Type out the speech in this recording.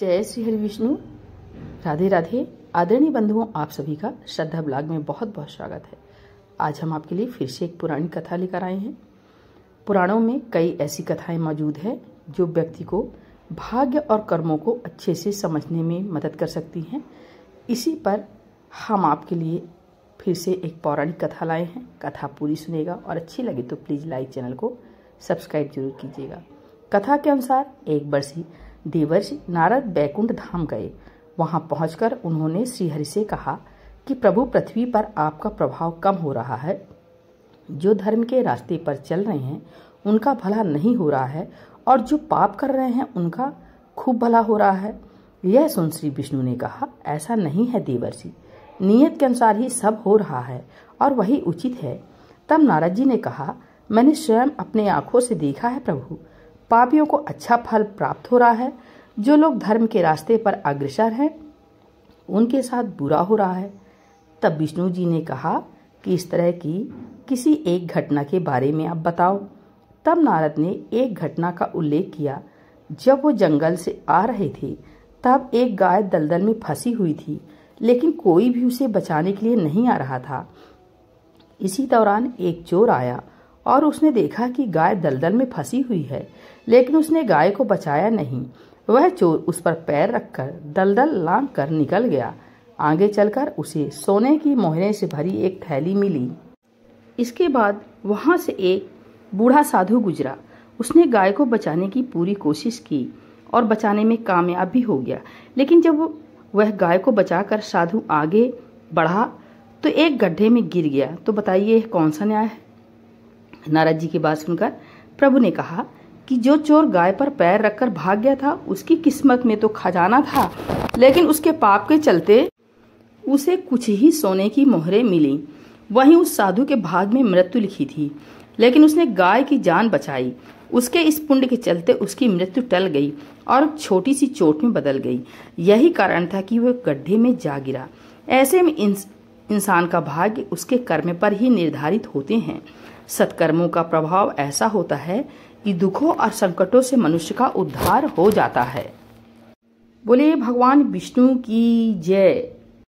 जय श्री हरि विष्णु। राधे राधे। आदरणीय बंधुओं, आप सभी का श्रद्धा ब्लॉग में बहुत बहुत स्वागत है। आज हम आपके लिए फिर से एक पुरानी कथा लेकर आए हैं। पुराणों में कई ऐसी कथाएं मौजूद है जो व्यक्ति को भाग्य और कर्मों को अच्छे से समझने में मदद कर सकती हैं। इसी पर हम आपके लिए फिर से एक पौराणिक कथा लाए हैं। कथा पूरी सुनेगा और अच्छी लगे तो प्लीज़ लाइक, चैनल को सब्सक्राइब जरूर कीजिएगा। कथा के अनुसार एक वर्षी देवर्षि नारद बैकुंठ धाम गए। वहां पहुंचकर उन्होंने श्रीहरि से कहा कि प्रभु, पृथ्वी पर आपका प्रभाव कम हो रहा है। जो धर्म के रास्ते पर चल रहे हैं उनका भला नहीं हो रहा है और जो पाप कर रहे हैं उनका खूब भला हो रहा है। यह सुन श्री विष्णु ने कहा, ऐसा नहीं है देवर्षि, नियत के अनुसार ही सब हो रहा है और वही उचित है। तब नारद जी ने कहा, मैंने स्वयं अपने आंखों से देखा है प्रभु, पापियों को अच्छा फल प्राप्त हो रहा है। जो लोग धर्म के रास्ते पर अग्रसर हैं उनके साथ बुरा हो रहा है। तब विष्णु जी ने कहा कि इस तरह की किसी एक घटना के बारे में आप बताओ। तब नारद ने एक घटना का उल्लेख किया। जब वो जंगल से आ रहे थे तब एक गाय दलदल में फंसी हुई थी, लेकिन कोई भी उसे बचाने के लिए नहीं आ रहा था। इसी दौरान एक चोर आया और उसने देखा कि गाय दलदल में फंसी हुई है, लेकिन उसने गाय को बचाया नहीं। वह चोर उस पर पैर रखकर दलदल लांघ कर निकल गया। आगे चलकर उसे सोने की मोहरें से भरी एक थैली मिली। इसके बाद वहां से एक बूढ़ा साधु गुजरा। उसने गाय को बचाने की पूरी कोशिश की और बचाने में कामयाब भी हो गया, लेकिन जब वह गाय को बचाकर साधु आगे बढ़ा तो एक गड्ढे में गिर गया। तो बताइए कौन सा न्याय है। नारद जी की बात सुनकर प्रभु ने कहा कि जो चोर गाय पर पैर रखकर भाग गया था उसकी किस्मत में तो खजाना था, लेकिन उसके पाप के चलते उसे कुछ ही सोने की मोहरें मिली। वहीं उस साधु के भाग में मृत्यु लिखी थी, लेकिन उसने गाय की जान बचाई। उसके इस पुण्य के चलते उसकी मृत्यु टल गई और छोटी सी चोट में बदल गई। यही कारण था कि वह गड्ढे में जा गिरा। ऐसे में इंसान का भाग्य उसके कर्म पर ही निर्धारित होते हैं। सत्कर्मों का प्रभाव ऐसा होता है कि दुखों और संकटों से मनुष्य का उद्धार हो जाता है। बोले भगवान विष्णु की जय।